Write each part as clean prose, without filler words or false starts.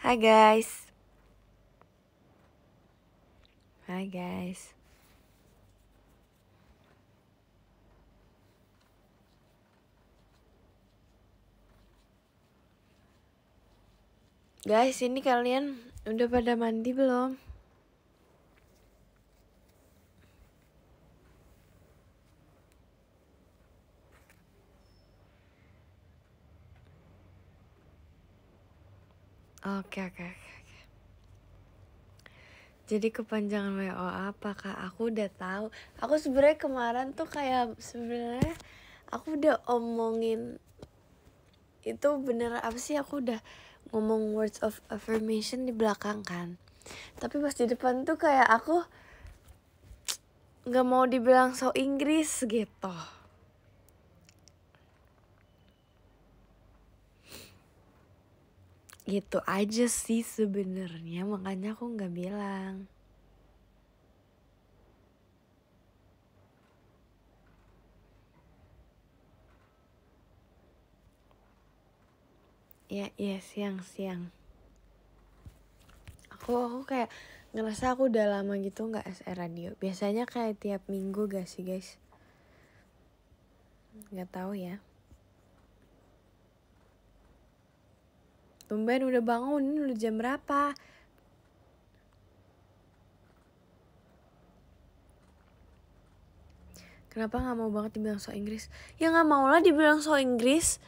Hai guys. Hai guys. Guys, ini kalian udah pada mandi belum? Oke. Jadi kepanjangan WO apa kak? Aku udah tahu. Aku sebenarnya kemarin tuh kayak sebenarnya aku udah omongin itu bener apa sih? Aku udah ngomong words of affirmation di belakang kan. Tapi pas di depan tuh kayak aku nggak mau dibilang so Inggris gitu. Gitu aja sih sebenarnya, makanya aku nggak bilang. Iya siang. Aku kayak ngerasa aku udah lama gitu nggak SR radio. Biasanya kayak tiap minggu gak sih guys? Nggak tahu ya. Tumben udah bangun, ini udah jam berapa? Kenapa nggak mau banget dibilang so Inggris? Ya nggak mau lah dibilang so Inggris.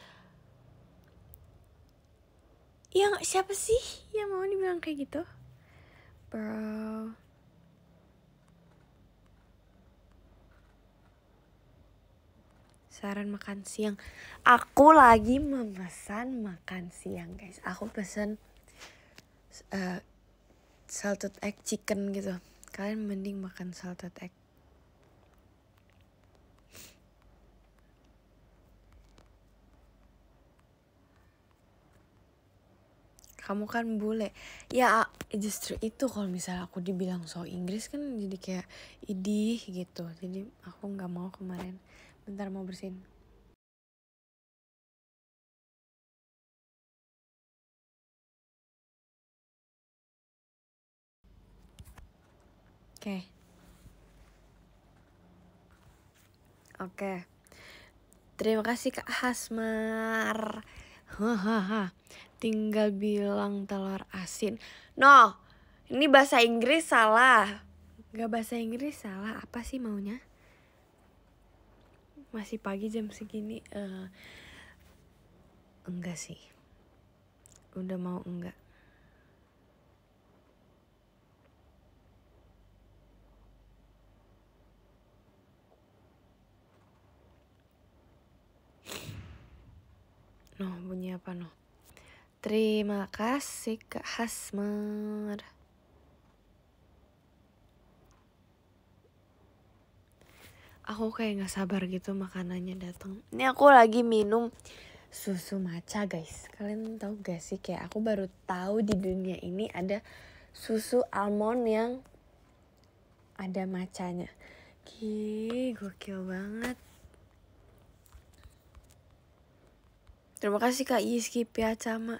Ya siapa sih yang mau dibilang kayak gitu? Bro. Saran makan siang. Aku lagi memesan makan siang guys. Aku pesen salted egg chicken gitu. Kalian mending makan salted egg. Kamu kan bule. Ya justru itu kalau misalnya aku dibilang so Inggris kan jadi kayak idih gitu. Jadi aku gak mau kemarin. Bentar mau bersihin. Oke. Terima kasih Kak Hasmar. Hahaha. Tinggal bilang telur asin. No, ini bahasa Inggris salah. Gak bahasa Inggris salah. Apa sih maunya? Masih pagi jam segini. Enggak sih. Udah mau enggak. No, bunyi apa no? Terima kasih Kak Hasmar. Aku kayak gak sabar gitu makanannya datang. Ini aku lagi minum susu matcha guys. Kalian tahu gak sih kayak aku baru tahu di dunia ini ada susu almond yang ada matchanya. Gokil banget. Terima kasih Kak Yiski Piacama.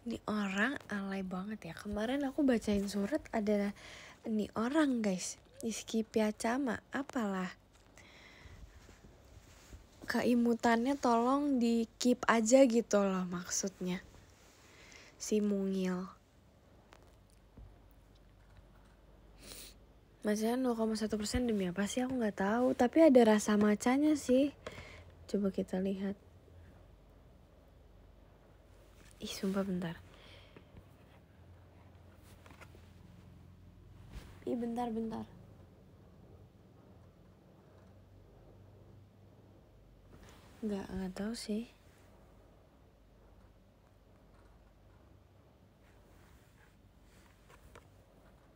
Ini orang alay banget ya. Kemarin aku bacain surat ada ini orang guys. Yiski Piacama. Apalah. Keimutannya tolong di keep aja gitu loh maksudnya. Si mungil. Macanya 0,1% demi apa sih aku gak tahu. Tapi ada rasa macanya sih. Coba kita lihat. Ih sumpah bentar. Ih bentar. Nggak tahu sih.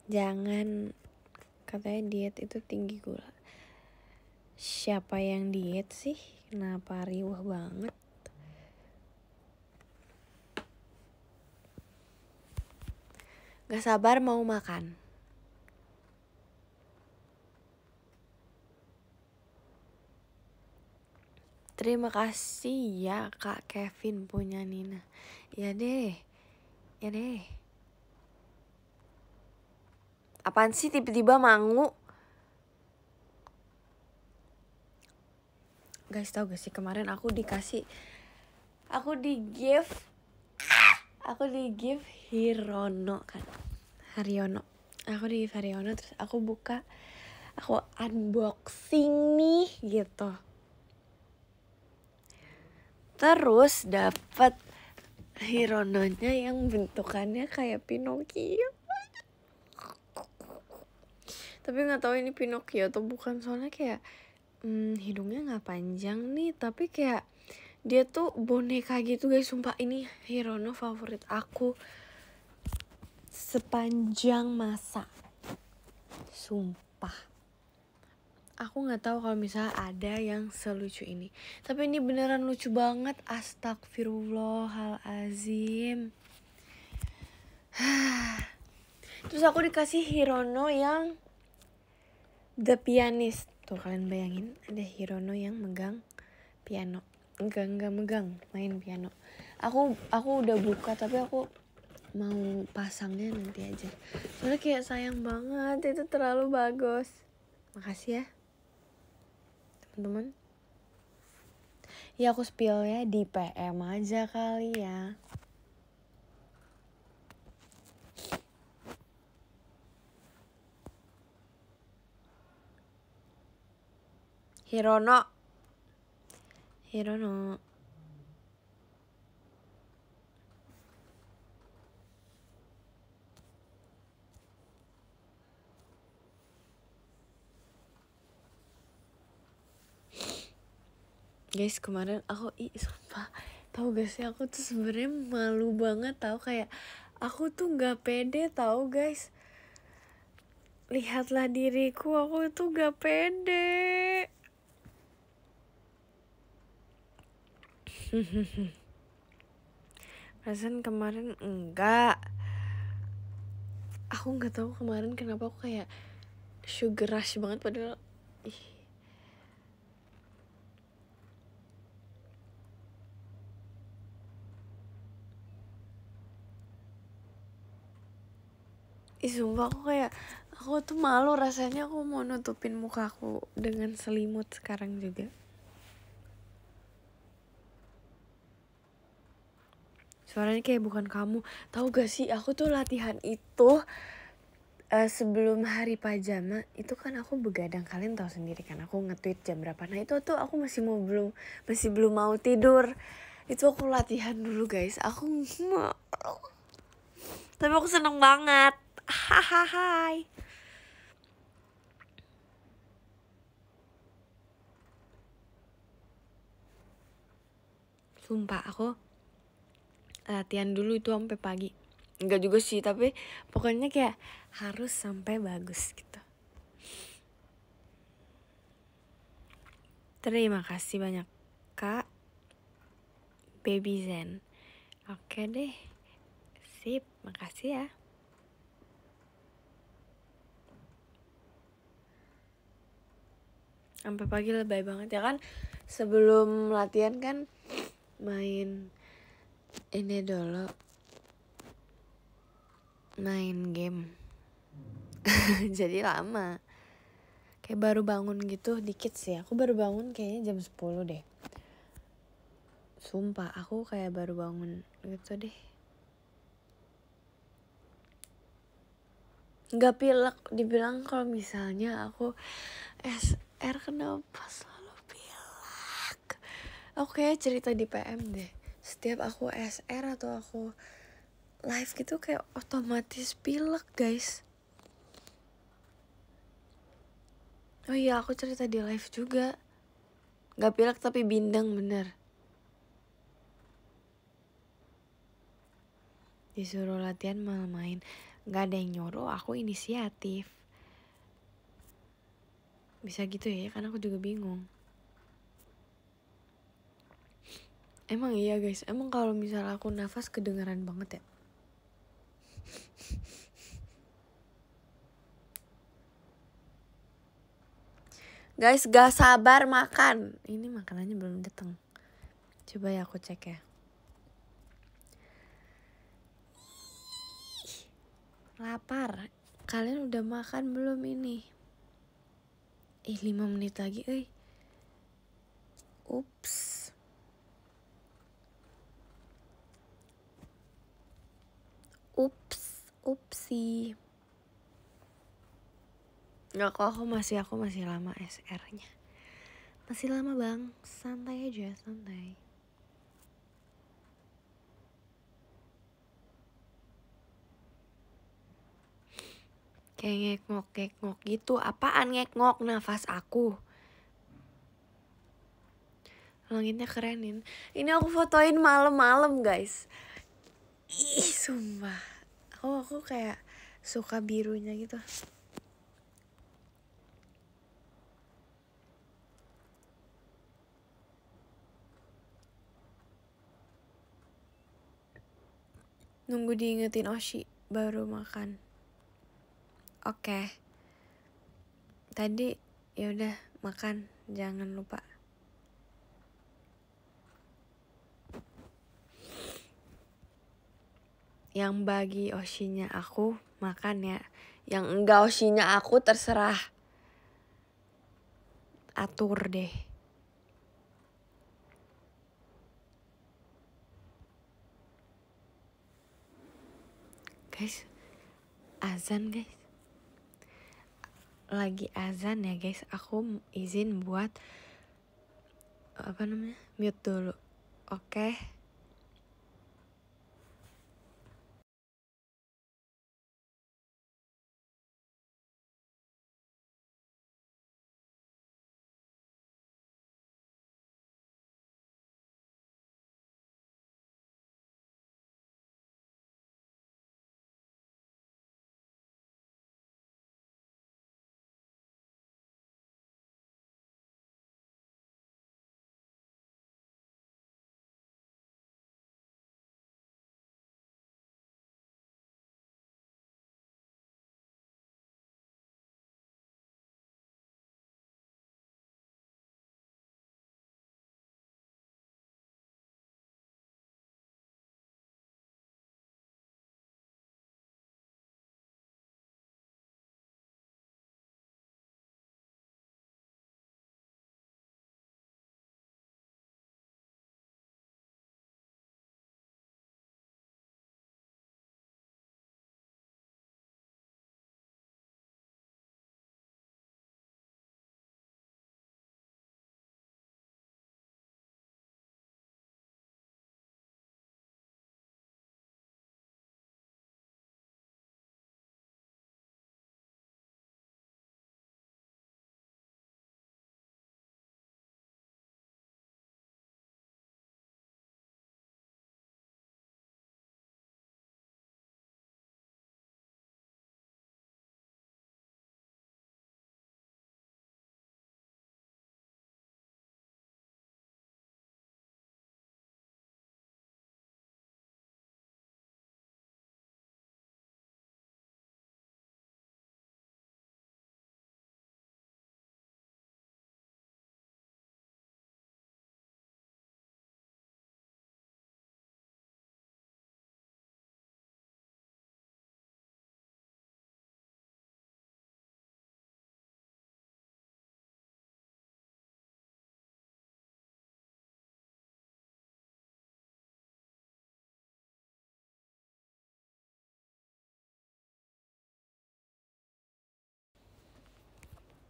Jangan, katanya diet itu tinggi gula. Siapa yang diet sih? Kenapa riuh banget? Gak sabar mau makan. Terima kasih ya Kak Kevin punya Nina. Ya deh. Apaan sih tiba-tiba mangu? Guys, tau gak sih kemarin aku di give Hirono kan. Haryono. Aku di give Haryono, terus aku unboxing nih gitu. Terus dapat Hirononya yang bentukannya kayak Pinocchio. Tapi nggak tahu ini Pinocchio atau bukan, soalnya kayak hidungnya nggak panjang nih, tapi kayak dia tuh boneka gitu guys. Sumpah ini Hirono favorit aku sepanjang masa. Sumpah. Aku nggak tahu kalau misalnya ada yang selucu ini. Tapi ini beneran lucu banget. Astagfirullahalazim. Terus aku dikasih Hirono yang The Pianist. Tuh kalian bayangin ada Hirono yang megang piano. Enggak megang, main piano. Aku udah buka tapi aku mau pasangnya nanti aja. Soalnya kayak sayang banget, itu terlalu bagus. Makasih ya teman-teman. Ya aku spill ya di PM aja kali ya. Hirono. Guys, kemarin aku sumpah, tahu gak sih aku tuh sebenarnya malu banget, tahu kayak aku tuh nggak pede, tahu guys. Lihatlah diriku, aku tuh nggak pede. Perasaan kemarin enggak. Aku nggak tahu kemarin kenapa aku kayak sugar rush banget, padahal sumpah aku tuh malu rasanya. Aku mau nutupin mukaku dengan selimut sekarang juga. Suaranya kayak bukan kamu. Tahu gak sih, aku tuh latihan itu sebelum hari pajama itu kan aku begadang. Kalian tahu sendiri kan aku nge-tweet jam berapa. Nah itu tuh aku masih belum mau tidur. Itu aku latihan dulu guys. Tapi aku seneng banget. Hahaha. Sumpah aku latihan dulu itu sampai pagi. Enggak juga sih, tapi pokoknya kayak harus sampai bagus gitu. Terima kasih banyak Kak Baby Zen. Oke deh. Sip, makasih ya. Sampai pagi lebay banget ya kan. Sebelum latihan kan main ini dulu, main game. Jadi lama. Kayak baru bangun gitu dikit sih. Aku baru bangun kayaknya jam 10 deh. Sumpah aku kayak baru bangun gitu deh. Gak pilek. Dibilang kalau misalnya aku SR, kenapa selalu pilek? Aku kayak cerita di PM deh. Setiap aku SR atau aku live gitu kayak otomatis pilek guys. Oh iya, aku cerita di live juga. Gak pilek tapi bindeng bener. Disuruh latihan malah main. Gak ada yang nyuruh, aku inisiatif. Bisa gitu ya, karena aku juga bingung. Emang iya guys, emang kalau misalnya aku nafas kedengeran banget ya. Guys, gak sabar makan. Ini makanannya belum datang. Coba ya aku cek ya. Lapar. Kalian udah makan belum ini? 5 menit lagi, Ups. Upsi. Nggak kok, aku masih lama SR-nya. Masih lama bang, santai aja, santai. Kayak ngekngok gitu. Apaan ngekngok? Nafas aku. Langitnya kerenin. Ini aku fotoin malam-malam guys. Ih sumpah. Aku kayak suka birunya gitu. Nunggu diingetin Oshi baru makan. Oke. Tadi ya udah makan, jangan lupa. Yang bagi Oshinya aku makan ya. Yang enggak Oshinya aku terserah. Atur deh. Guys, azan guys. Lagi azan ya guys. Aku izin buat mute dulu. Oke.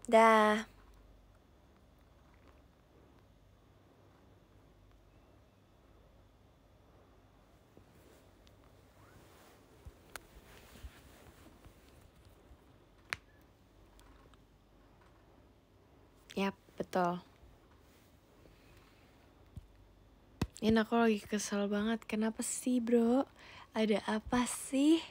Dah. Yap, betul. Ini aku lagi kesel banget. Kenapa sih bro? Ada apa sih?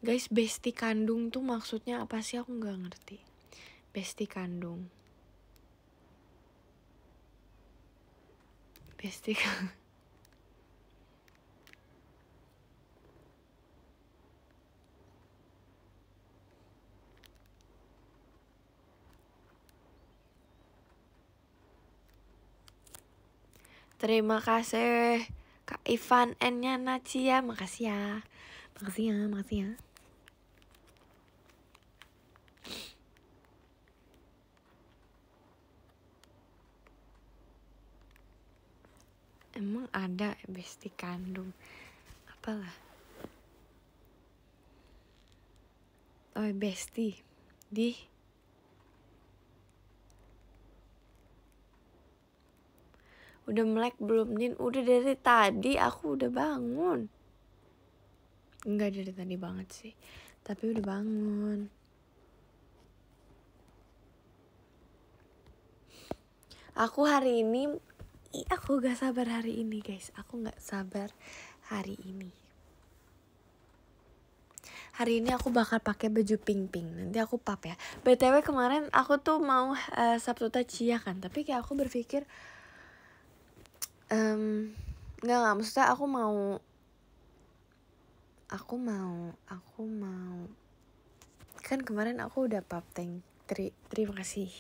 Guys, bestie kandung tuh maksudnya apa sih? Aku gak ngerti. Bestie kandung. Bestie kandung. Terima kasih Kak Ivan N-nya Nacia, makasih ya. Makasih ya, makasih ya. Emang ada bestie kandung? Apalah. Oh, bestie. Udah melek belum, Nin? Udah dari tadi, aku udah bangun. Enggak dari tadi banget sih, tapi udah bangun. Aku hari ini, aku gak sabar hari ini guys. Aku gak sabar hari ini. Hari ini aku bakal pakai baju pink-pink. Nanti aku pap ya. BTW kemarin aku tuh mau Sabtu Tachia kan, tapi kayak aku berpikir nggak maksudnya aku mau kan kemarin aku udah pap tank. Terima kasih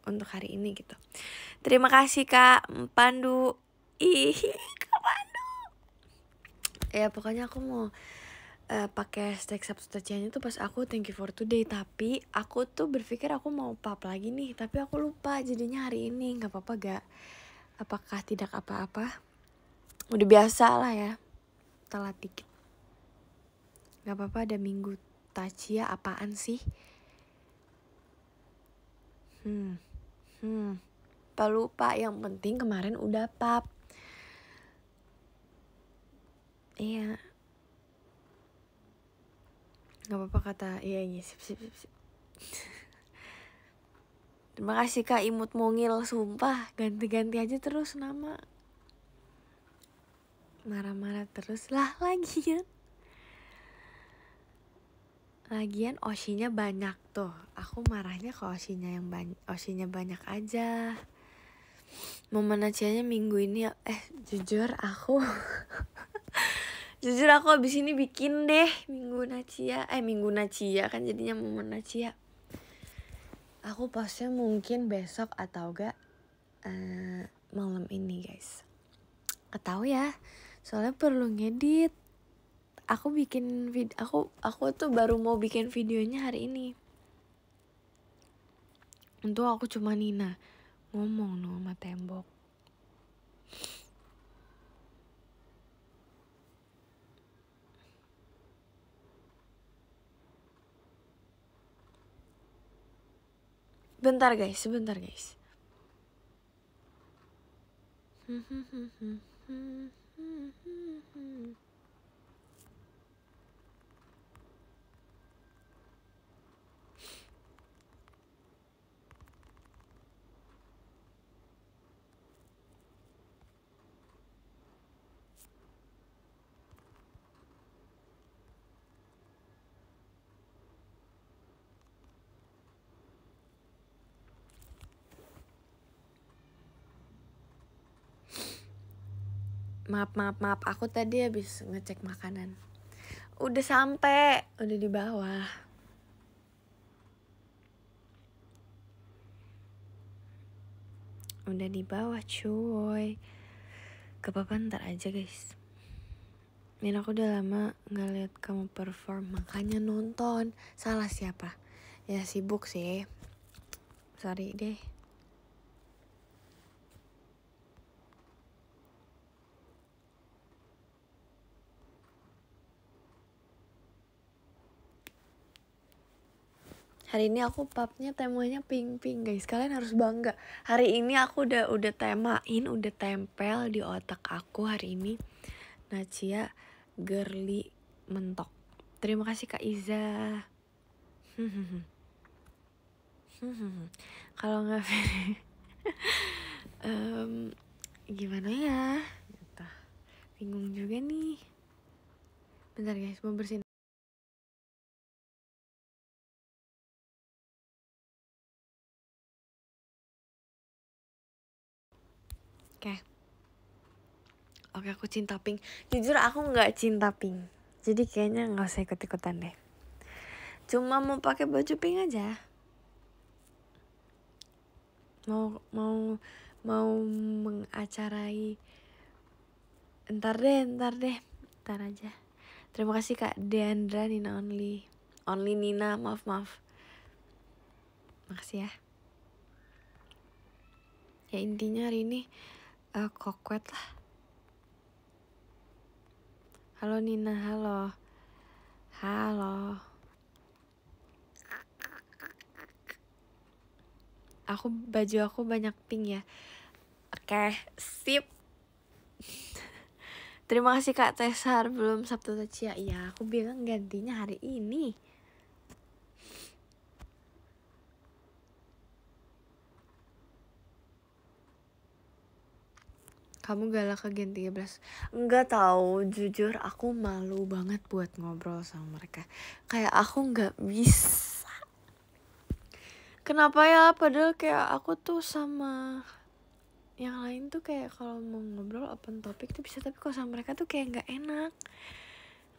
untuk hari ini gitu. Terima kasih Kak Pandu. Ih, Kak Pandu. Ya pokoknya aku mau pakai hashtag Sabtu Tachianya tuh pas aku thank you for today. Tapi aku tuh berpikir aku mau pap lagi nih, tapi aku lupa jadinya hari ini. Nggak apa-apa gak? Apakah tidak apa-apa? Udah biasa lah ya, telat dikit. Gak apa-apa, ada minggu Tachia apaan sih? Lupa, yang penting kemarin udah pap. Iya. Gak apa-apa kata, iya sip. Terima kasih Kak Imut Mungil, sumpah ganti-ganti aja terus nama. Marah-marah terus lah Lagian Oshinya banyak tuh. Aku marahnya ke Oshinya banyak aja. Momen Nacianya minggu ini jujur aku abis ini bikin deh minggu Nacia kan jadinya momen Nacia. Aku postnya mungkin besok atau gak malam ini guys. Ketau ya, soalnya perlu ngedit. Aku bikin aku tuh baru mau bikin videonya hari ini. Untung aku cuma Nina ngomong sama tembok. Sebentar guys. Maaf, aku tadi habis ngecek makanan. Udah sampai, udah di bawah. Udah di bawah cuy. Gapapa ntar aja guys. Min aku udah lama gak liat kamu perform, makanya nonton. Salah siapa? Ya sibuk sih. Sorry deh. Hari ini aku papnya temanya pink-pink guys. Kalian harus bangga. Hari ini aku udah temain, udah tempel di otak aku hari ini. Nacia girly mentok. Terima kasih Kak Iza. Kalau nggak gimana ya? Entah. Bingung juga nih. Bentar guys, mau bersihin. Oke, aku cinta pink. Jujur aku nggak cinta pink. Jadi kayaknya nggak usah ikut-ikutan deh. Cuma mau pakai baju pink aja. Mau mengacarai Ntar aja. Terima kasih Kak Deandra Nina Only Nina, maaf. Makasih ya. Ya intinya hari ini kokwet lah. Halo Nina, halo. Baju aku banyak pink ya. Oke, sip. Terima kasih Kak Tesar, belum Sabtu Tacia. Iya, aku bilang gantinya hari ini. Kamu galak ke Gen 13? Enggak tahu, jujur aku malu banget buat ngobrol sama mereka. Kayak aku nggak bisa. Kenapa ya? Padahal kayak aku tuh sama yang lain tuh kayak kalau mau ngobrol open topik tuh bisa, tapi kalau sama mereka tuh kayak nggak enak.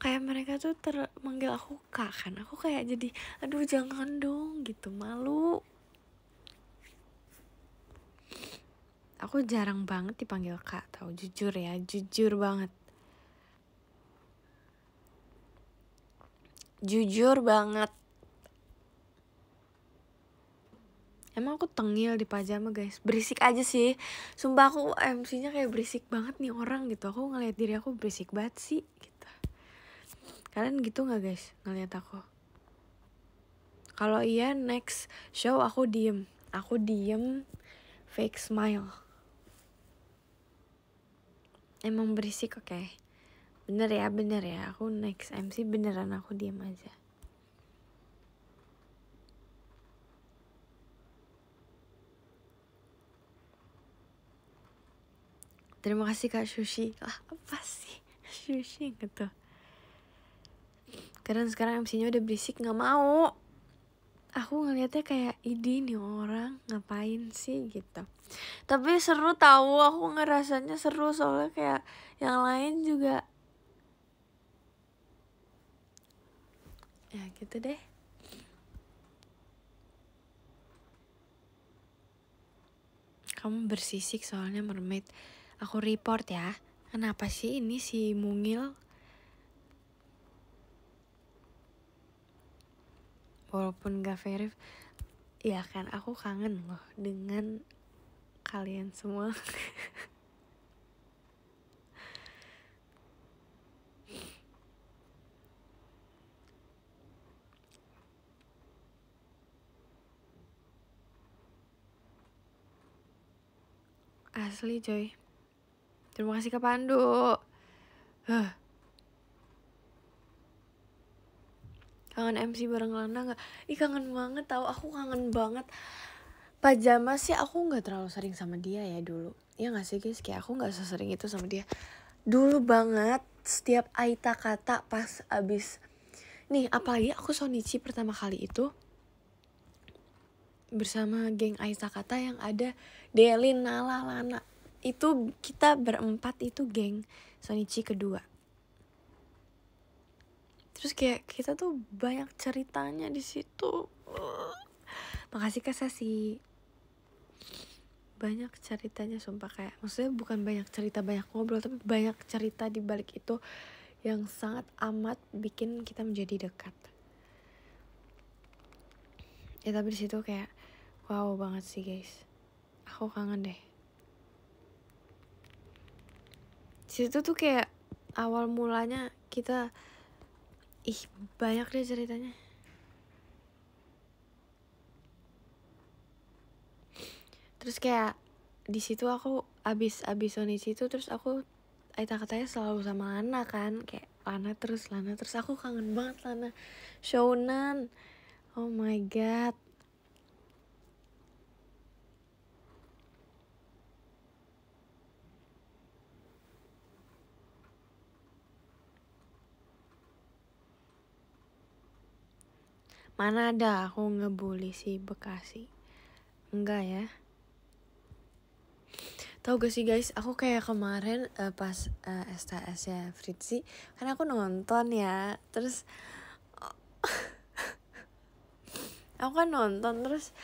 Kayak mereka tuh manggil aku Kak kan, aku kayak jadi aduh jangan dong gitu, malu. Aku jarang banget dipanggil Kak, tau, jujur ya, jujur banget. Jujur banget. Emang aku tengil di pajama guys, berisik aja sih. Sumpah aku MC-nya kayak berisik banget nih orang gitu. Aku ngeliat diri aku berisik banget sih gitu. Kalian gitu gak guys ngeliat aku? Kalau iya next show aku diem. Fake smile. Emang berisik, oke. Bener ya, aku next MC beneran aku diem aja. Terima kasih Kak Sushi. Lah apa sih Sushi gitu. Karena sekarang MC-nya udah berisik, gak mau. Aku ngeliatnya kayak nih orang ngapain sih gitu. Tapi seru tahu, aku ngerasanya seru soalnya kayak yang lain juga. Ya gitu deh. Kamu bersisik soalnya mermaid. Aku report ya. Kenapa sih ini si mungil? Walaupun gak verif, ya kan aku kangen loh dengan kalian semua. Asli coy. Terima kasih Kak Pandu. Kangen MC bareng Lana gak? Ih kangen banget tau, aku kangen banget. Pajama sih aku gak terlalu sering sama dia ya dulu. Ya gak sih guys, kayak aku gak sesering itu sama dia. Dulu banget, setiap Aita kata pas abis. Nih apalagi aku Sonichi pertama kali itu bersama geng Aita kata yang ada Delin, Nala, Lana. Itu kita berempat itu geng Sonichi kedua. Terus kayak kita tuh banyak ceritanya di situ. Makasih Kak Sasi. Banyak ceritanya sumpah, kayak maksudnya bukan banyak cerita banyak ngobrol, tapi banyak cerita di balik itu yang sangat amat bikin kita menjadi dekat. Ya tapi di situ kayak wow banget sih guys. Aku kangen deh. Di situ tuh kayak awal mulanya kita banyak deh ceritanya. Terus kayak di situ aku abis Sonichi itu terus aku Aita katanya selalu sama Lana kan, kayak Lana terus aku kangen banget Lana Shonen. Oh my god. Mana ada aku ngebully si Bekasi. Enggak ya. Tahu gak sih guys, aku kayak kemarin pas STS ya Fritzi, kan aku nonton ya. Terus aku kan nonton terus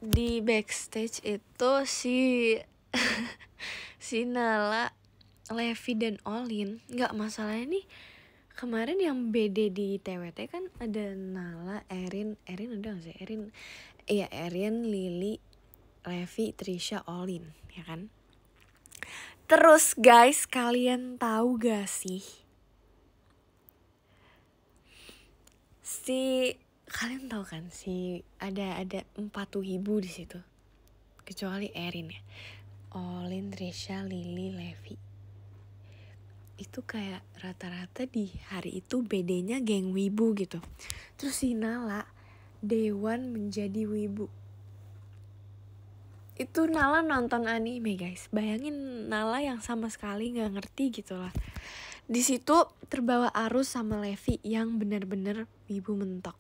di backstage itu si si Nala, Levi dan Olin. Nggak, masalahnya nih kemarin yang BD di TWT kan ada Nala, Erin udah gak sih? Erin, Lily, Levi, Trisha, Olin, ya kan? Terus guys, kalian tahu gak sih? Kalian tahu kan ada 4 ibu di situ. Kecuali Erin ya. Olin, Trisha, Lily, Levi. Itu kayak rata-rata di hari itu BD-nya geng wibu gitu. Terus si Nala, Dewan menjadi wibu. Itu Nala nonton anime guys. Bayangin Nala yang sama sekali gak ngerti gitu lah. Di situ terbawa arus sama Levi yang benar-benar wibu mentok.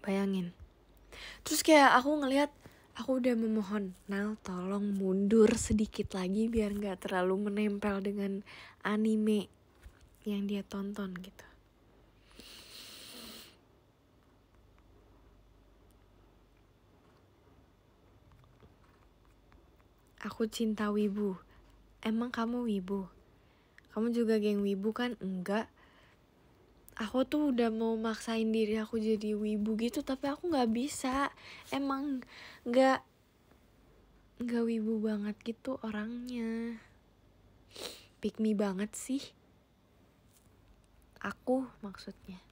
Bayangin. Terus kayak aku ngelihat, aku udah memohon, Nal tolong mundur sedikit lagi biar gak terlalu menempel dengan anime yang dia tonton gitu. Aku cinta wibu. Emang kamu wibu? Kamu juga geng wibu kan? Enggak. Aku tuh udah mau maksain diri aku jadi wibu gitu, tapi aku gak bisa. Emang gak wibu banget gitu orangnya. Pick me banget sih. Aku maksudnya.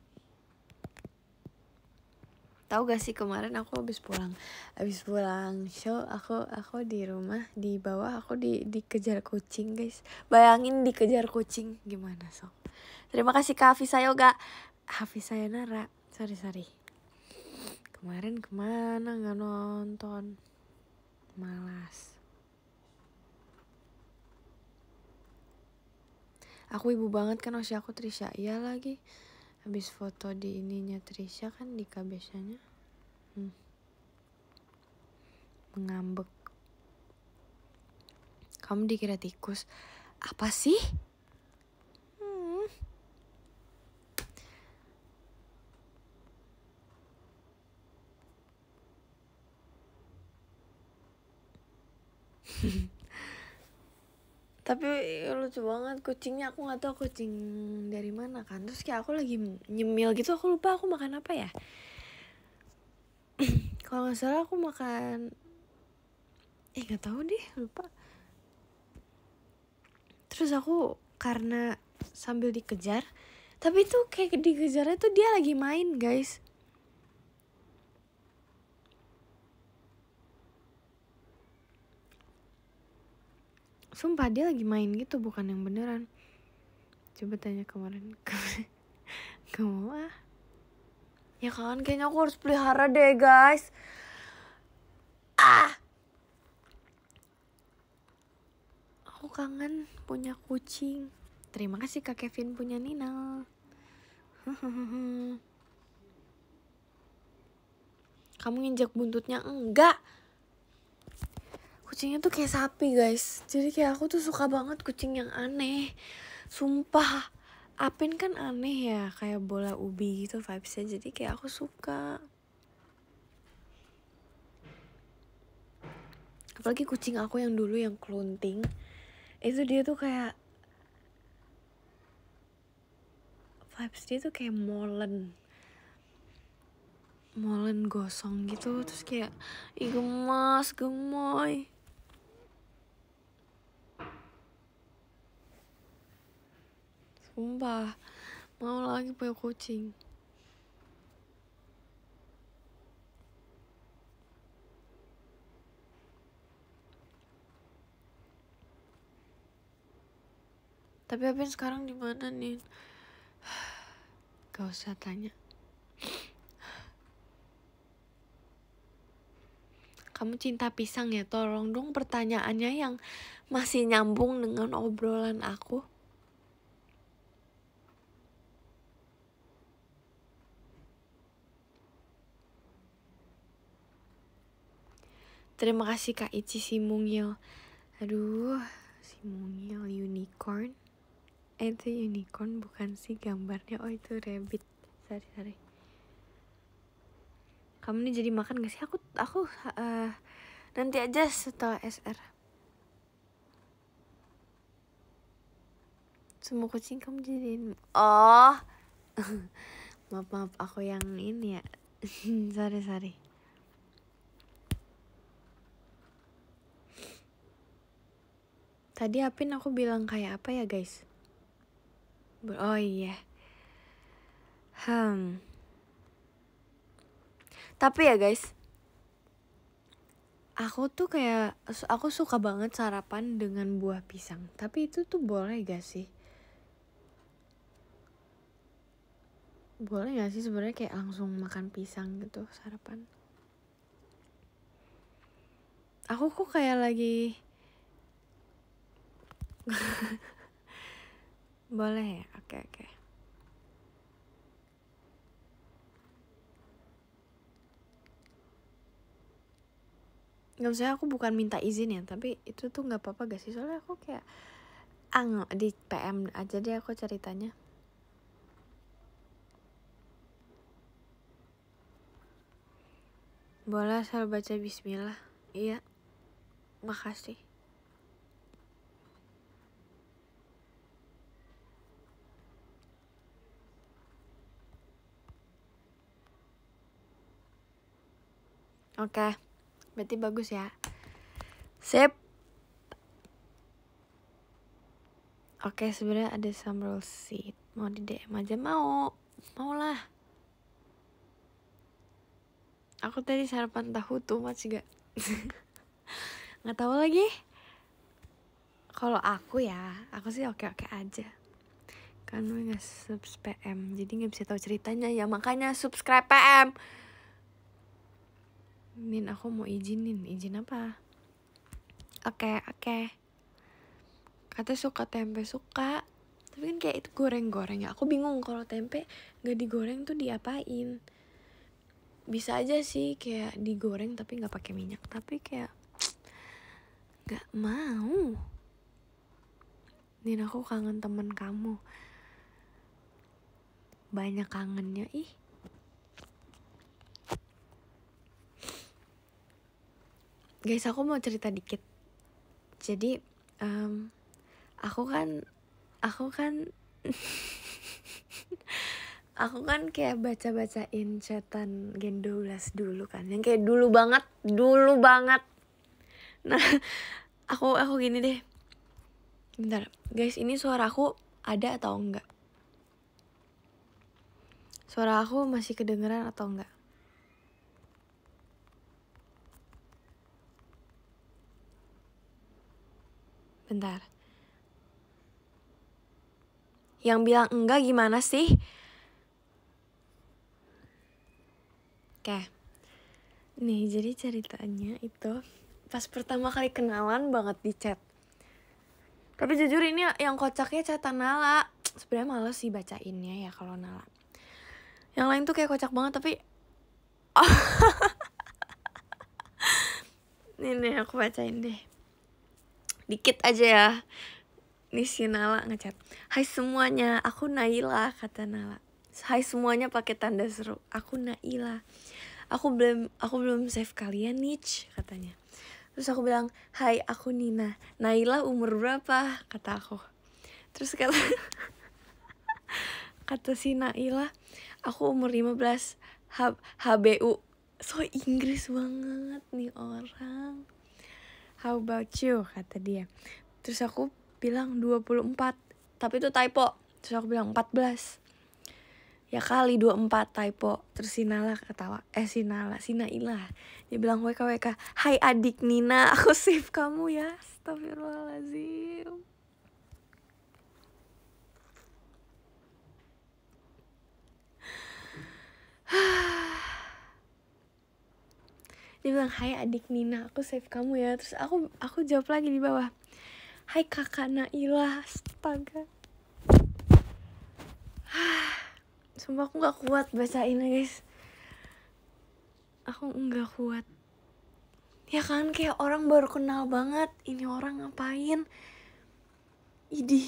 Tahu gak sih kemarin aku habis pulang show, aku di rumah, di bawah aku dikejar kucing guys. Bayangin dikejar kucing gimana sok. Terima kasih Kak Hafisa Yoga, Hafisa Nara. Sorry. Kemarin kemana nggak nonton, malas. Aku ibu banget kan, usia aku Trisha. Iya lagi. Habis foto di ininya Trisha kan, di kabesanya. Mengambek. Kamu dikira tikus. Apa sih? Tapi lucu banget kucingnya. Aku gak tahu kucing dari mana kan. Terus kayak aku lagi nyemil gitu, aku lupa aku makan apa ya. Kalau gak salah aku makan, gak tahu deh, lupa. Terus aku karena sambil dikejar, tapi tuh kayak dikejarnya tuh dia lagi main guys. Sumpah dia lagi main gitu, bukan yang beneran. Coba tanya kemarin. Gak mau ah. Ya kan, kayaknya aku harus pelihara deh guys. Aku kangen punya kucing. Terima kasih Kak Kevin punya Nina. Kamu nginjak buntutnya? Enggak. Kucingnya tuh kayak sapi guys. Jadi kayak aku tuh suka banget kucing yang aneh. Sumpah. Apin kan aneh ya, kayak bola ubi gitu vibesnya. Jadi kayak aku suka. Apalagi kucing aku yang dulu yang kelunting. Itu dia tuh kayak, vibes dia tuh kayak molen gosong gitu. Terus kayak gemas, gemoy. Sumpah, mau lagi punya kucing. Tapi Apin sekarang di mana nih? Gak usah tanya. Kamu cinta pisang ya? Tolong dong pertanyaannya yang masih nyambung dengan obrolan aku. Terima kasih Kak Ici si mungil. Aduh, si mungil unicorn. Itu unicorn bukan sih gambarnya. Oh itu rabbit. Sorry. Kamu nih jadi makan gak sih? Aku Nanti aja setelah SR. Semua kucing kamu jadiin. Oh. Maaf aku yang ini ya. sorry. Tadi Apin aku bilang kayak apa ya guys? Oh iya. Tapi ya guys, aku tuh kayak aku suka banget sarapan dengan buah pisang. Tapi itu tuh boleh gak sih? Boleh gak sih sebenarnya kayak langsung makan pisang gitu sarapan? Aku kok kayak lagi boleh ya? Oke. Nggak usah, aku bukan minta izin ya, tapi itu tuh nggak apa-apa gak sih? Soalnya aku kayak di PM aja deh aku ceritanya. Boleh asal baca bismillah. Iya, makasih. Oke, berarti bagus ya. Sip. Oke, sebenarnya ada some rule seat. Mau di DM aja mau lah. Aku tadi sarapan tahu tuh much gak? Nggak tahu lagi. Kalau aku ya, aku sih oke aja. Kan gue nggak subs PM, jadi nggak bisa tahu ceritanya ya, makanya subscribe PM. Min, aku mau izin apa? Oke. Kata suka tempe, suka. Tapi kan kayak itu goreng ya. Aku bingung kalau tempe nggak digoreng tuh diapain. Bisa aja sih kayak digoreng tapi nggak pakai minyak. Tapi kayak nggak mau. Nin, aku kangen temen kamu. Banyak kangennya ih. Guys, aku mau cerita dikit. Jadi aku kan aku kan kayak baca-bacain chatan Gen 12 dulu kan, yang kayak dulu banget. Nah, aku gini deh. Bentar, guys, ini suara aku ada atau enggak? Suara aku masih kedengeran atau enggak? Bentar. Yang bilang enggak gimana sih? Oke. Nih, jadi ceritanya itu pas pertama kali kenalan banget di chat. Tapi jujur ini yang kocaknya chatan Nala. Sebenarnya males sih bacainnya ya kalau Nala. Yang lain tuh kayak kocak banget tapi nih aku bacain deh. Dikit aja ya. Nih si Nala ngechat. Hai semuanya, aku Naila, kata Nala. Hai semuanya pakai tanda seru. Aku Naila. Aku belum save kalian Nich, katanya. Terus aku bilang, hai aku Nina. Naila umur berapa? Kata aku. Terus kata si Naila, aku umur 15. HBU. So Inggris banget nih orang. How about you? Kata dia. Terus aku bilang 24. Tapi itu typo. Terus aku bilang 14. Ya kali 24 typo. Terus si Nala ketawa. Si Naila. Dia bilang WKWK. Hai adik Nina, aku save kamu ya. Astagfirullahaladzim. Dia bilang hai adik Nina, aku save kamu ya. Terus aku jawab lagi di bawah. Hai kakak Naila. Astaga. Sumpah aku gak kuat bacainnya guys. Aku gak kuat. Ya kan kayak orang baru kenal banget. Ini orang ngapain? Idih.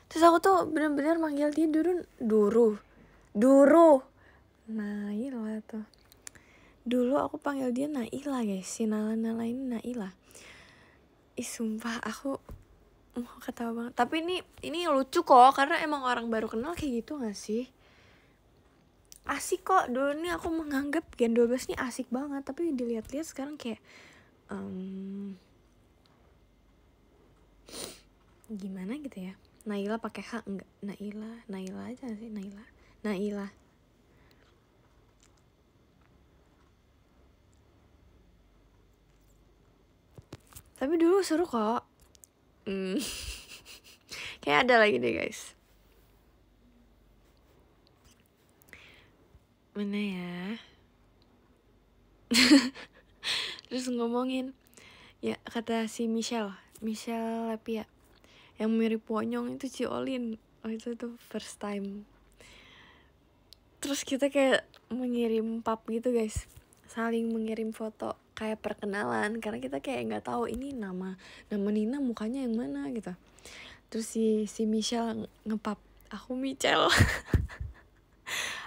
Terus aku tuh bener-bener manggil dia Duru. Naila tuh. Dulu aku panggil dia Naila guys, si Nala ini Naila. Ih sumpah aku mau ketawa banget. Tapi ini lucu kok, karena emang orang baru kenal kayak gitu gak sih? Asik kok, dulu nih aku menganggap Gen 12 nih asik banget. Tapi dilihat-lihat sekarang kayak gimana gitu ya. Naila pakai H enggak? Naila aja sih, Naila. Tapi dulu seru kok. Kayak ada lagi deh guys. Mana ya? Terus ngomongin, ya kata si Michelle Lepia, yang mirip Wonyong itu Ci Olin. Oh itu tuh first time. Terus kita kayak mengirim pap gitu guys, saling mengirim foto kayak perkenalan, karena kita kayak nggak tahu ini nama Nina mukanya yang mana gitu. Terus si Michelle ngepap, aku Michelle.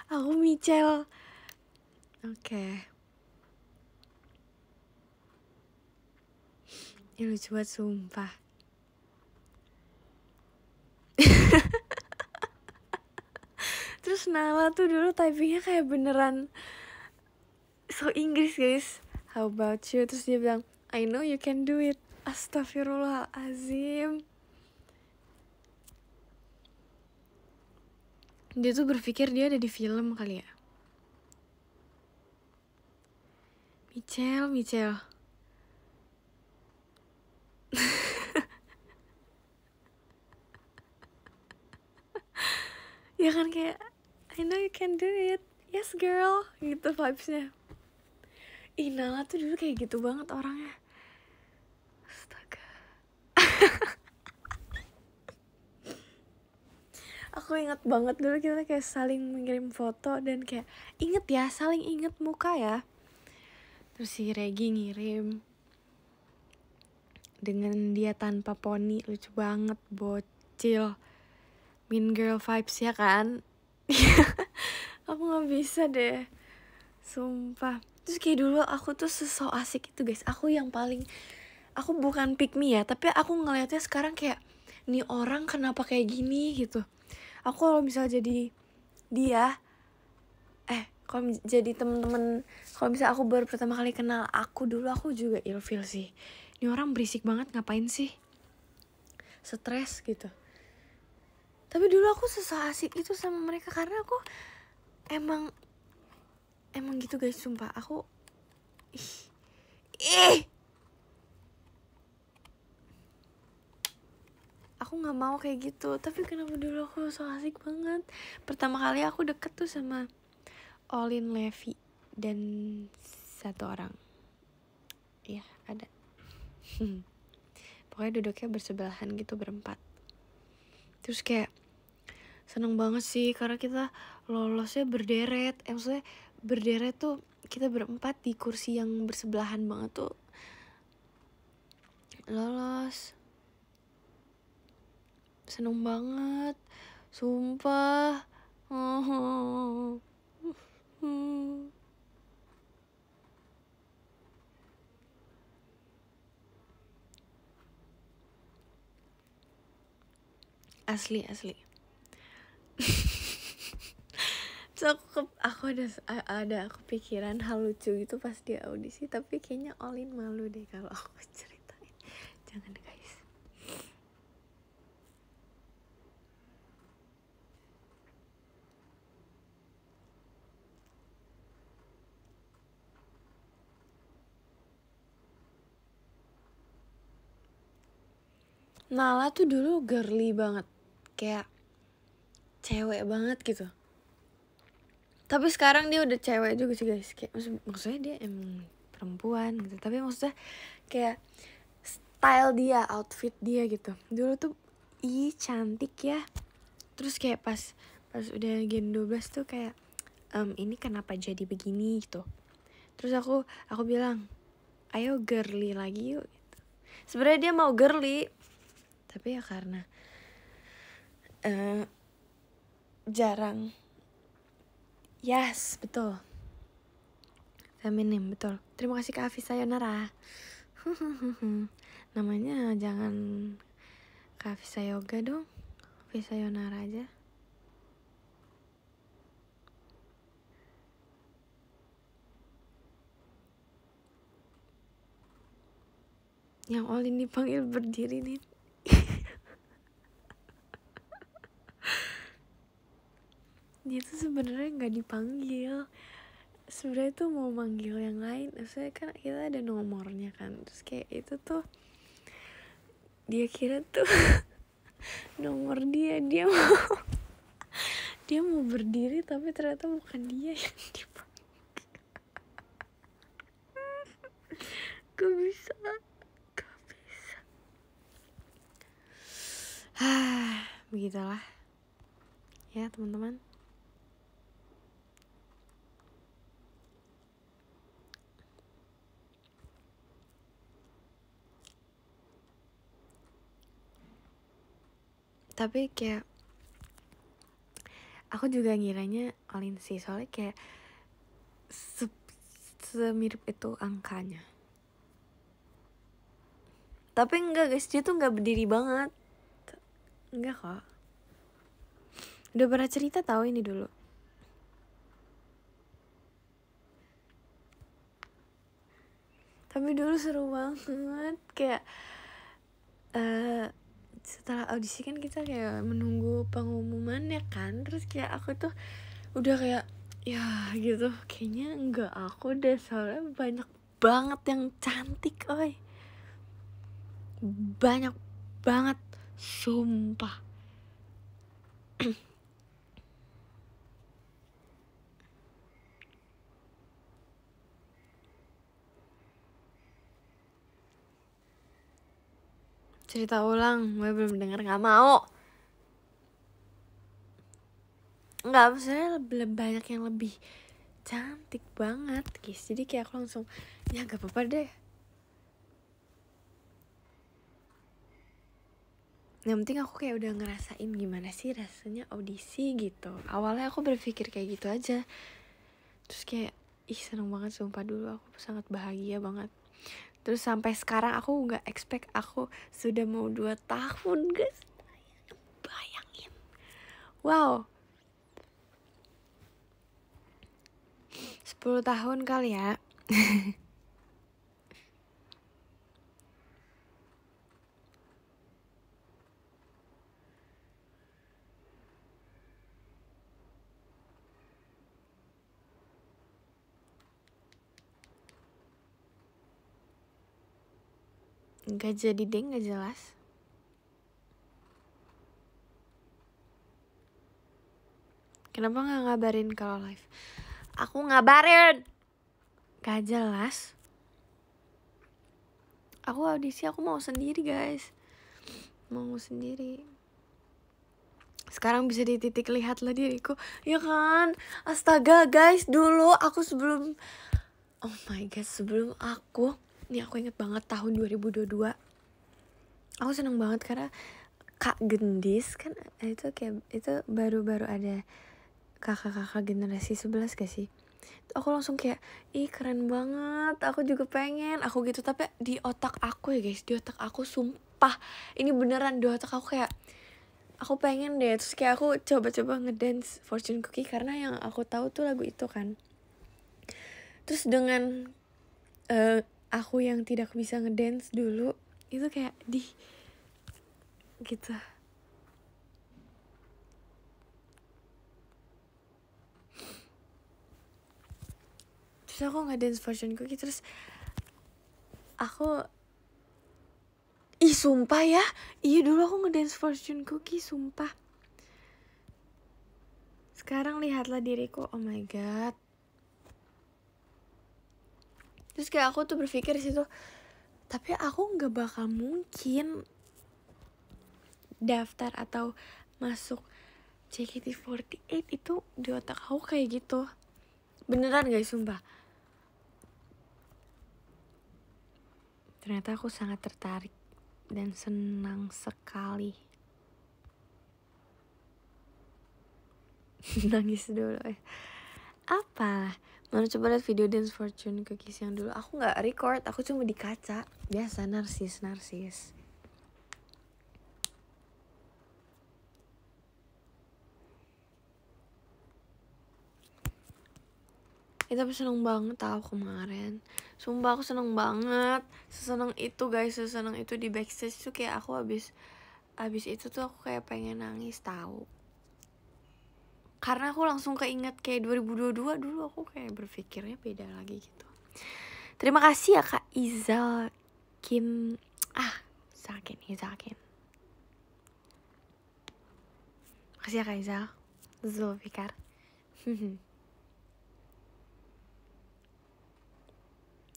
Aku Michelle. Oke. Ini lucu banget sumpah. Terus Nala tuh dulu typingnya kayak beneran so Inggris guys. How about you? Terus dia bilang, I know you can do it. Astagfirullahalazim. Dia tuh berpikir dia ada di film kali ya. Michelle. Ya kan kayak, I know you can do it. Yes girl. Gitu vibesnya. Ih Nala tuh dulu kayak gitu banget orangnya. Astaga. Aku inget banget dulu kita kayak saling mengirim foto. Dan kayak, inget ya, saling inget muka ya. Terus si Regi ngirim dengan dia tanpa poni, lucu banget, bocil, mean girl vibes ya kan. Aku gak bisa deh, sumpah. Terus kayak dulu aku tuh sesok asik itu guys. Aku bukan pick me ya, tapi aku ngeliatnya sekarang kayak, nih orang kenapa kayak gini gitu. Aku kalau misalnya jadi dia, kalau jadi temen-temen, kalau misalnya aku baru pertama kali kenal aku dulu, aku juga ilfeel sih. Ini orang berisik banget, ngapain sih? Stres gitu. Tapi dulu aku susah asik itu sama mereka, karena aku emang gitu guys, sumpah. Aku aku nggak mau kayak gitu. Tapi kenapa dulu aku so asik banget. Pertama kali aku deket tuh sama Olin, Levi, dan satu orang. Iya ada. Pokoknya duduknya bersebelahan gitu, berempat. Terus kayak seneng banget sih, karena kita lolosnya berderet. Maksudnya berderet tuh kita berempat di kursi yang bersebelahan banget tuh. Lolos. Seneng banget. Sumpah. Asli. Terus aku ada kepikiran hal lucu gitu pas di audisi, tapi kayaknya Olin malu deh kalau aku ceritain. Jangan guys. Nala tuh dulu girly banget, kayak cewek banget gitu. Tapi sekarang dia udah cewek juga sih guys. Kayak maksudnya dia emang perempuan gitu, tapi maksudnya kayak style dia, outfit dia gitu. Dulu tuh cantik ya. Terus kayak pas udah Gen 12 tuh kayak ini kenapa jadi begini gitu. Terus aku bilang, ayo girly lagi yuk gitu. Sebenarnya dia mau girly, tapi ya karena jarang. Yes, betul. Feminim, betul. Terima kasih Kak Afi Sayonara. Namanya jangan Kak Afi Sayoga dong. Afi Sayonara aja. Yang Olin dipanggil berdiri nih. Dia tuh sebenarnya nggak dipanggil. Sebenarnya tuh mau manggil yang lain. Maksudnya kan kita ada nomornya kan. Terus kayak itu tuh dia kira tuh nomor dia mau berdiri tapi ternyata bukan dia yang dipanggil. Gak bisa. Begitulah ya teman-teman. Tapi kayak aku juga ngiranya Olin sih, soalnya kayak semirip itu angkanya. Tapi enggak guys, dia tuh nggak berdiri banget. Enggak kok. Udah pernah cerita tahu ini dulu. Tapi dulu seru banget. Kayak setelah audisi kan kita kayak menunggu pengumumannya kan. Terus kayak aku tuh udah kayak ya gitu. Kayaknya enggak aku deh, soalnya banyak banget yang cantik oi. Banyak banget, sumpah. Cerita ulang, gue belum denger, nggak mau. Nggak, maksudnya banyak yang lebih cantik banget guys. Jadi kayak aku langsung ya gak apa-apa deh. Yang penting aku kayak udah ngerasain gimana sih rasanya audisi gitu. Awalnya aku berpikir kayak gitu aja. Terus kayak seneng banget sumpah, dulu aku sangat bahagia banget. Terus sampai sekarang aku gak expect aku sudah mau 2 tahun guys. Bayangin. Wow, 10 tahun kali ya. Gak jadi deh, gak jelas. Kenapa gak ngabarin kalau live? Aku ngabarin. Gak jelas. Aku audisi, aku mau sendiri guys. Mau sendiri. Sekarang bisa di titik lihatlah diriku. Ya kan? Astaga guys, dulu aku sebelum Nih aku inget banget tahun 2022. Aku seneng banget karena Kak Gendis kan itu kayak itu baru-baru ada kakak-kakak generasi 11 gak sih? Aku langsung kayak ih keren banget, aku juga pengen aku gitu. Tapi di otak aku ya guys, di otak aku sumpah ini beneran, di otak aku kayak aku pengen deh. Terus kayak aku coba-coba ngedance Fortune Cookie karena yang aku tahu tuh lagu itu kan. Terus dengan aku yang tidak bisa ngedance dulu itu kayak gitu. Terus aku ngedance Fortune Cookie, terus aku sumpah ya, iya dulu aku ngedance Fortune Cookie sumpah. Sekarang lihatlah diriku, oh my god. Terus kayak aku tuh berpikir situ, tapi aku nggak bakal mungkin daftar atau masuk JKT48 itu di otak aku kayak gitu. Beneran guys, sumpah. Ternyata aku sangat tertarik dan senang sekali. Nangis dulu ya. Apa? Mana coba lihat video Dance Fortune Cookies yang dulu. Aku nggak record, aku cuma di kaca. Biasa narsis. Itu aku seneng banget tau kemarin. Sumpah aku seneng banget. Seseneng itu guys, seseneng itu di backstage tuh kayak aku abis itu tuh aku kayak pengen nangis tahu. Karena aku langsung keinget kayak 2022 dulu aku kayak berpikirnya beda lagi gitu. Terima kasih ya Kak Izal Kim. Izakin. Makasih ya Kak Izal. Zulfikar.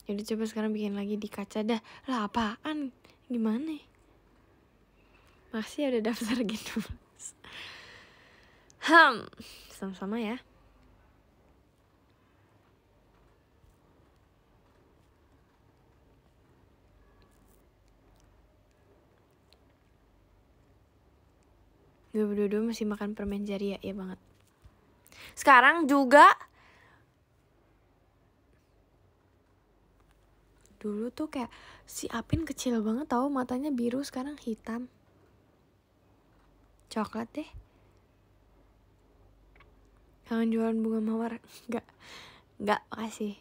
Jadi coba sekarang bikin lagi di kaca dah. Lah apaan? Gimana? Makasih ya udah daftar gitu. Sama-sama ya. Dua masih makan permen jari ya banget. Sekarang juga dulu tuh kayak si Apin kecil banget tahu, matanya biru, sekarang hitam. Coklat deh. Jangan jualan bunga mawar. Enggak, makasih.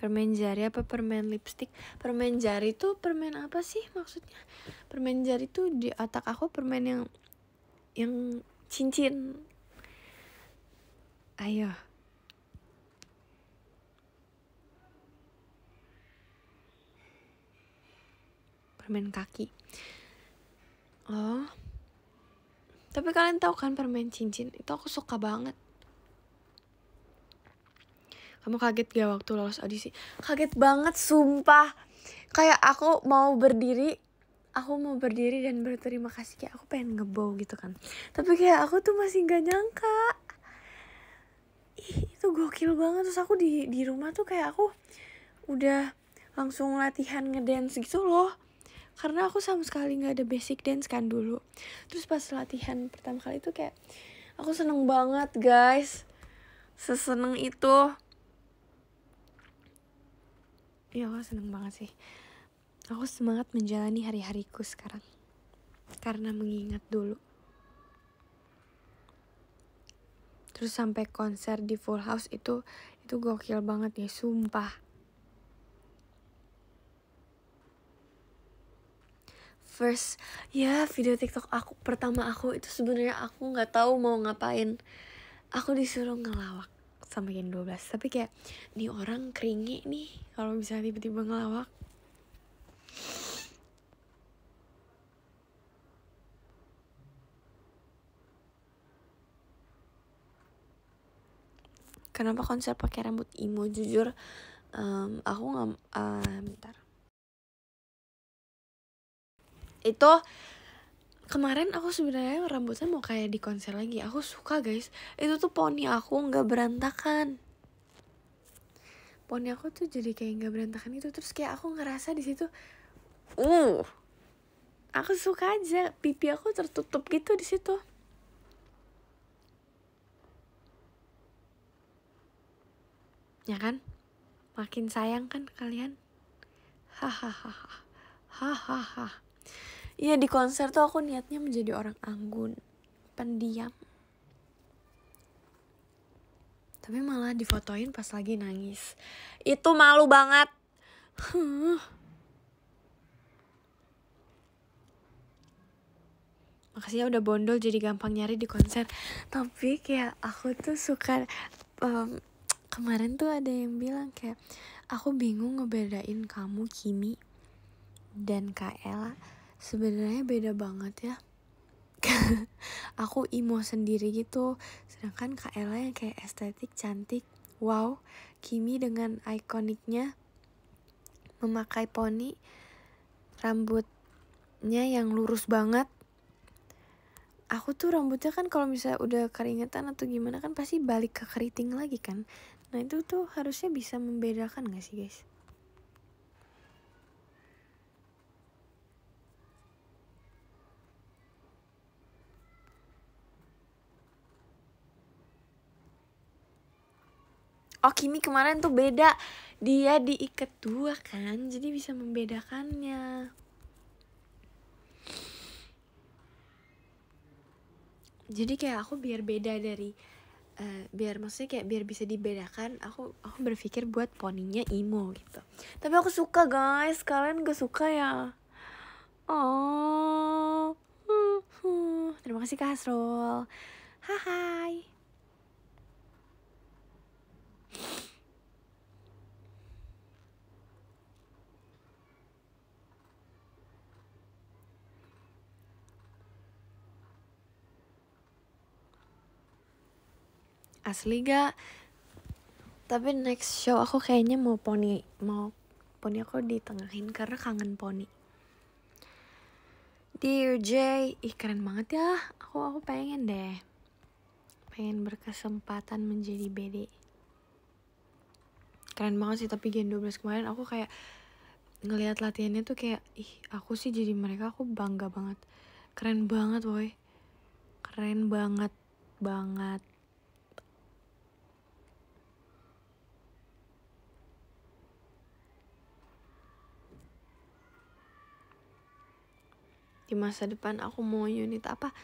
Permen jari apa permen lipstick? Permen jari tuh permen apa sih maksudnya? Permen jari tuh di otak aku permen yang cincin. Ayo. Permen kaki. Oh. Tapi kalian tahu kan permen cincin? Itu aku suka banget. Kamu kaget gak waktu lolos audisi? Kaget banget sumpah. Kayak aku mau berdiri dan berterima kasih, kayak aku pengen ngebow gitu kan. Tapi kayak aku tuh masih gak nyangka. Itu gokil banget. Terus aku di rumah tuh kayak aku udah langsung latihan ngedance gitu loh, karena aku sama sekali gak ada basic dance kan dulu. Terus pas latihan pertama kali tuh kayak aku seneng banget guys, seseneng itu. Iya aku seneng banget sih. Aku semangat menjalani hari-hariku sekarang karena mengingat dulu. Terus sampai konser di Full House itu gokil banget ya, sumpah. First ya video TikTok aku pertama aku itu sebenarnya aku nggak tahu mau ngapain. Aku disuruh ngelawak sama Gen 12, tapi kayak nih orang keringi nih kalau bisa tiba-tiba ngelawak. Kenapa konser pakai rambut emo? Jujur, aku nggak. Bentar. Itu kemarin aku sebenarnya rambutnya mau kayak di konser lagi. Aku suka guys. Itu tuh poni aku nggak berantakan. Poni aku tuh jadi kayak nggak berantakan itu. Terus kayak aku ngerasa di situ, aku suka aja. Pipi aku tertutup gitu di situ. Ya kan? Makin sayang kan kalian? Hahaha. Iya di konser tuh aku niatnya menjadi orang anggun, pendiam. Tapi malah difotoin pas lagi nangis. Itu malu banget. Makasih ya udah bondol jadi gampang nyari di konser. Tapi kayak aku tuh suka kemarin tuh ada yang bilang kayak aku bingung ngebedain kamu Kimi dan Kak Ella. Sebenarnya beda banget ya. Aku emo sendiri gitu, sedangkan Kak Ella yang kayak estetik cantik. Wow, Kimi dengan ikoniknya memakai poni, rambutnya yang lurus banget. Aku tuh rambutnya kan kalau misalnya udah keringetan atau gimana kan pasti balik ke keriting lagi kan. Nah itu tuh harusnya bisa membedakan gak sih guys? Oh, Kimi kemarin tuh beda. Dia diikat 2 kan, jadi bisa membedakannya. Jadi kayak aku biar beda dari biar maksudnya kayak biar bisa dibedakan, aku berpikir buat poninya emo gitu. Tapi aku suka guys, kalian gak suka ya? Oh, terima kasih Kak Hasrul. Hai. Asli gak? Tapi next show aku kayaknya mau poni aku ditengahin karena kangen poni. Dear J, ih keren banget ya. Aku pengen deh. Pengen berkesempatan menjadi BD. Keren banget sih, tapi Gen 12 kemarin aku kayak ngelihat latihannya tuh kayak ih, aku sih jadi mereka aku bangga banget. Keren banget, woy. Keren banget. Di masa depan aku mau unit apa?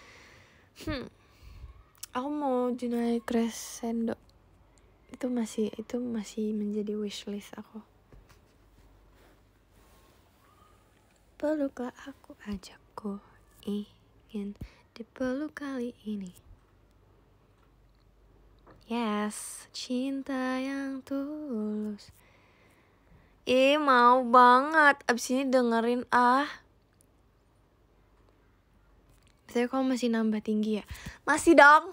Aku mau Junai Crescendo. Itu masih menjadi wishlist aku. Peluklah aku, ajakku, ingin dipeluk kali ini. Yes, cinta yang tulus. Mau banget. Abis ini dengerin Tapi kok masih nambah tinggi ya? Masih dong.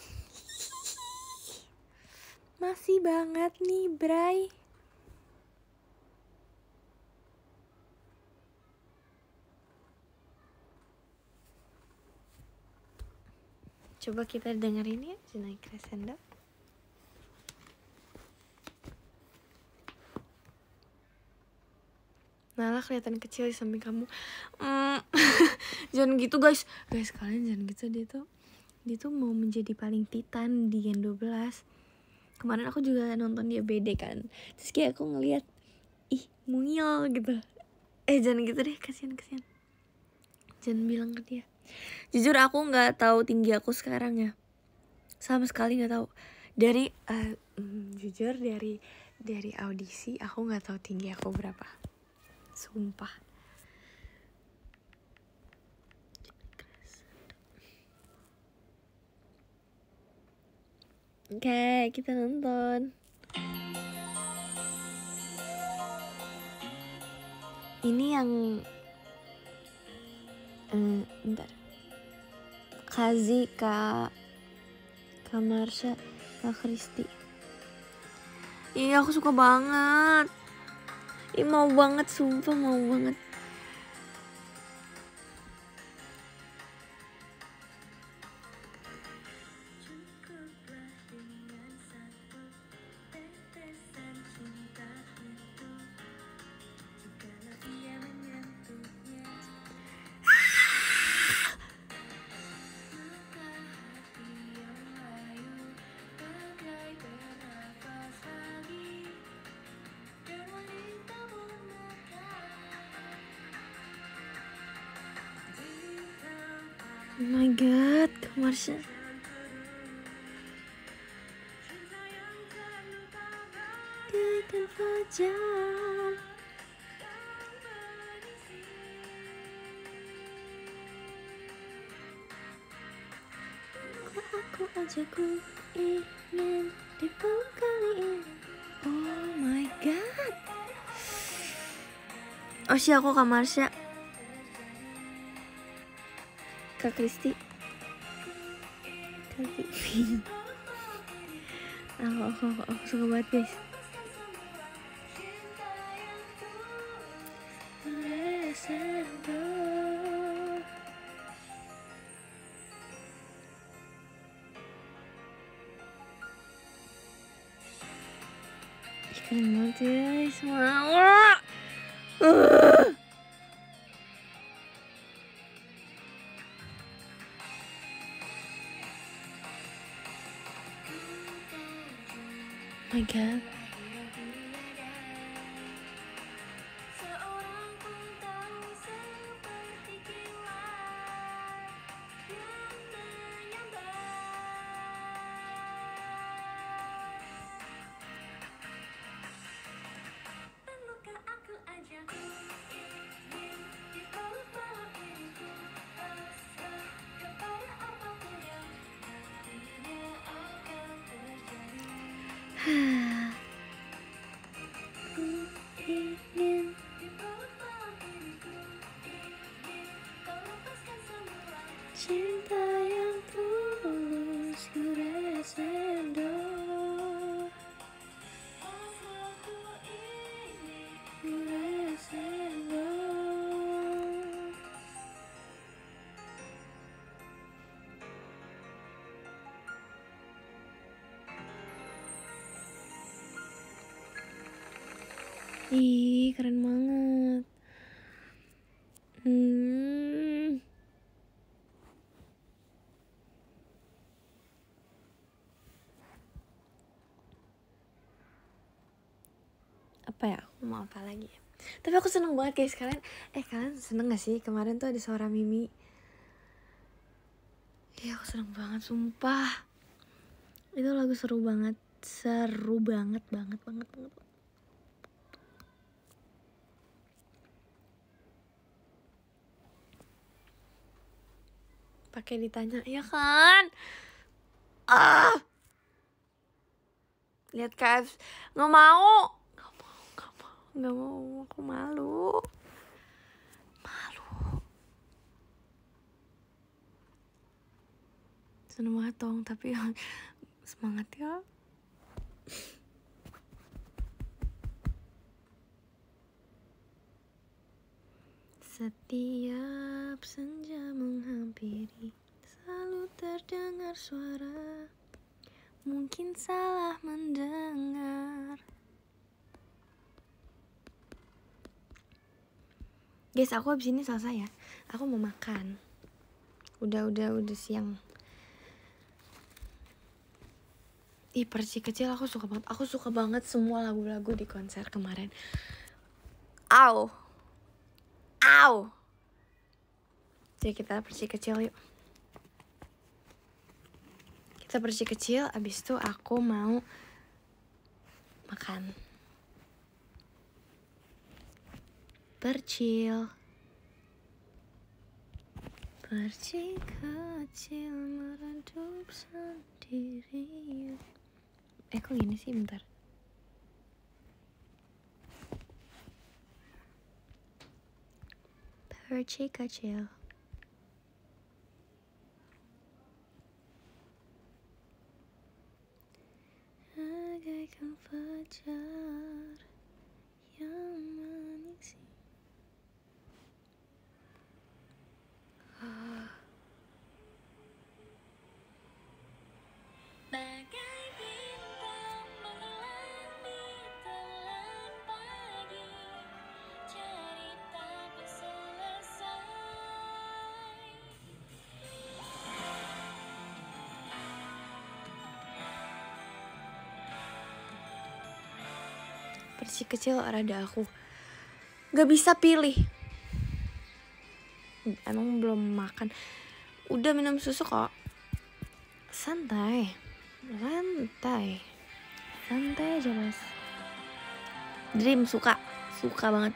Masih banget nih, Bray. Coba kita dengerin ya, Junai Crescendo. Nala kelihatan kecil di samping kamu. Jangan gitu guys. Guys, kalian jangan gitu. Dia tuh mau menjadi paling titan di Gen 12. Kemarin aku juga nonton dia BD kan. Terus kayak aku ngeliat, ih mungil gitu. Jangan gitu deh, kasihan. Jangan bilang ke dia. Jujur aku gak tahu tinggi aku sekarang ya. Sama sekali gak tahu. Jujur dari audisi aku gak tahu tinggi aku berapa. Sumpah. Oke, kita nonton. Ini yang bentar. Kazi, Kak Marsha, Kak Kristi. Iya, aku suka banget. Mau banget, sumpah mau banget. Oh my god, Kak Marsha. Bagaikan fajar. Aku ajakku ingin dipeluk kali ini. Oh my god. Oh sih, aku Kak Marsha. Kak Kristi. Aku suka banget guys. Keren banget guys. Mau. Oh my god. Ih, keren banget. Apa ya, aku mau apa lagi ya? Tapi aku seneng banget guys. Kalian seneng gak sih kemarin tuh ada suara Mimi? Iya, aku seneng banget sumpah. Itu lagu seru banget banget. Pakai ditanya ya kan? Lihat KFC, nggak mau, aku malu. Seneng banget dong, tapi semangat ya. Setiap senja menghampiri, selalu terdengar suara. Mungkin salah mendengar. Guys, aku abis ini selesai ya. Aku mau makan. Udah siang. Ih, Perci Kecil aku suka banget. Aku suka banget semua lagu-lagu di konser kemarin. Au. Jadi kita Perci Kecil yuk. Kita Perci Kecil, abis itu aku mau makan. Perci kecil meredup sendiri. Kok gini sih, bentar. Perci kecil. Bagaikan fajar yang menyisi. Bagai bintang mengelam di telan pagi, cerita pun selesai. Perci Kecil rada aku gak bisa pilih. Emang belum makan. Udah minum susu kok. Santai aja mas. Dream suka banget.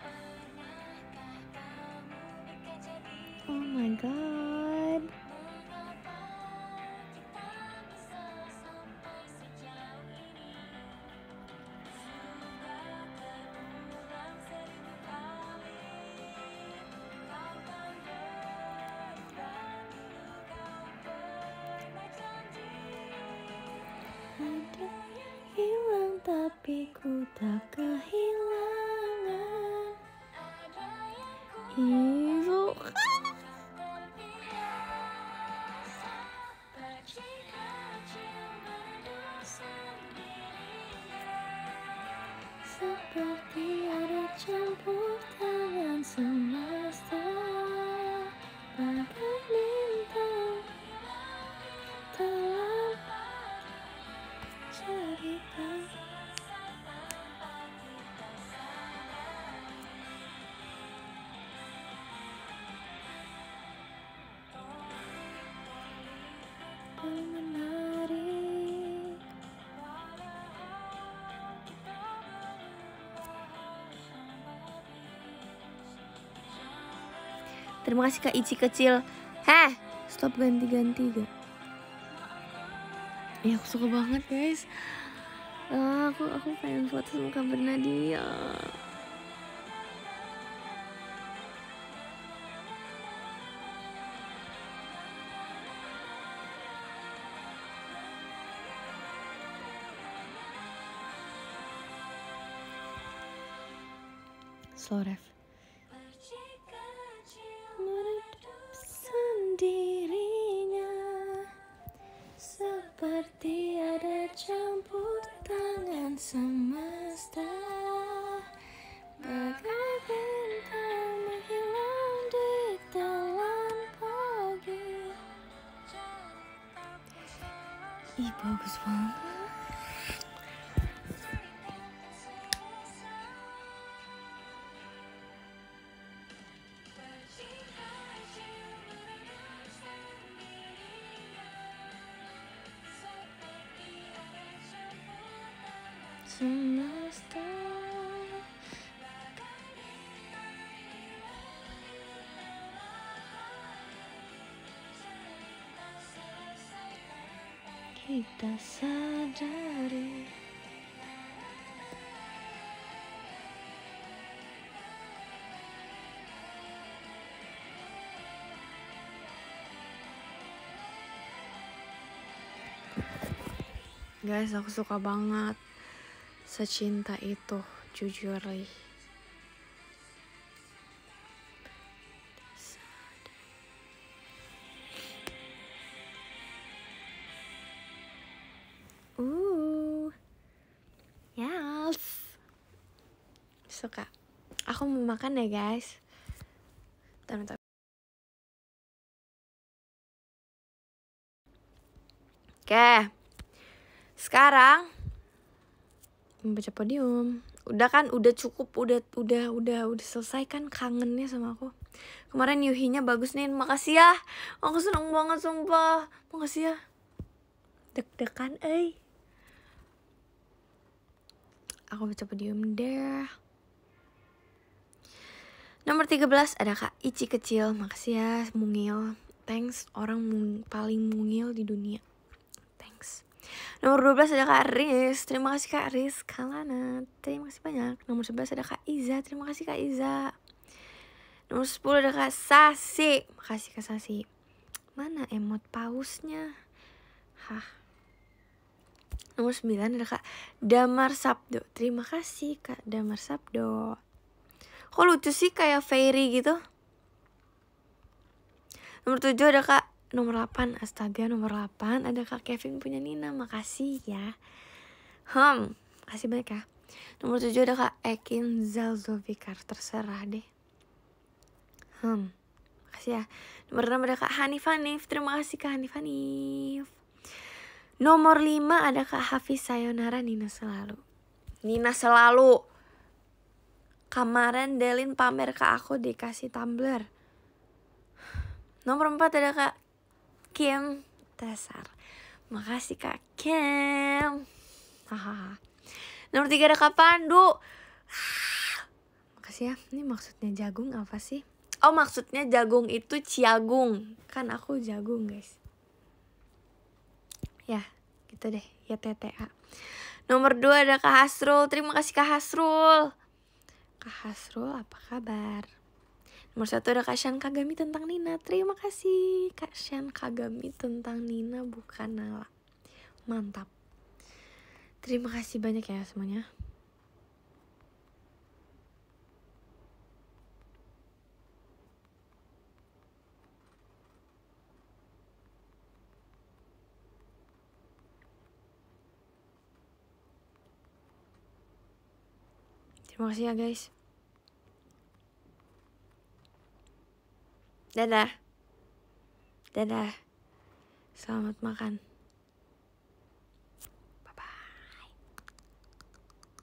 Oh my god. Ada hilang tapi ku tak kehilangan. Ibu seperti ada campur tangan semesta, bagai bintang dalam cerita. Menarik. Terima kasih Kak Ici Kecil. Stop ganti-ganti gak? Ya aku suka banget guys. Aku pengen foto sama Kak Bernadia. Slow ref. Meredup sendirinya, seperti ada campur tangan semesta, Ih, bagus banget. Semesta kita sadari. Guys, aku suka banget Secinta Itu, jujur li. Yes. Suka. Aku mau makan ya guys. Bentar. Oke. Sekarang membaca podium. Udah kan, udah cukup, udah selesai kan kangennya sama aku. Kemarin Yuhinya bagus nih, makasih ya. Aku seneng banget sumpah. Makasih ya. Deg-degan Aku baca podium deh. Nomor 13 ada Kak Ici Kecil. Makasih ya, mungil. Thanks, orang paling mungil di dunia. Thanks. Nomor 12 ada Kak Riz. Terima kasih Kak Riz Kalana. Terima kasih banyak. Nomor 11 ada Kak Iza. Terima kasih Kak Iza. Nomor 10 ada Kak Sasi. Makasih Kak Sasi. Mana emot pausnya? Nomor 9 ada Kak Damar Sabdo. Terima kasih Kak Damar Sabdo. Kok lucu sih kayak fairy gitu. Nomor 7 ada Kak nomor 8. Astaga, nomor 8 ada Kak Kevin punya Nina. Makasih ya. Makasih banyak ya. Nomor 7 ada Kak Ekin Zalzovikar. Terserah deh. Makasih ya. Nomor 6 ada Kak Hanif. Terima kasih Kak Hanif. Nomor 5 ada Kak Hafiz Sayonara Nina Selalu. Kemarin Delin pamer ke aku dikasih tumbler. Nomor 4 ada Kak Kim Tasar. Makasih Kak Kim. Nomor 3 ada Kak Pandu. Makasih ya. Ini maksudnya jagung apa sih? Oh, maksudnya jagung itu ciagung. Kan aku jagung guys. Ya gitu deh. Ya TTA. Nomor 2 ada Kak Hasrul. Terima kasih Kak Hasrul. Kak Hasrul apa kabar? Nomor 1 ada Kak Shan Kagami tentang Nina. Terima kasih Kak Shan Kagami tentang Nina bukan Nala. Mantap. Terima kasih banyak ya semuanya. Terima kasih ya guys. Dadah. Selamat makan.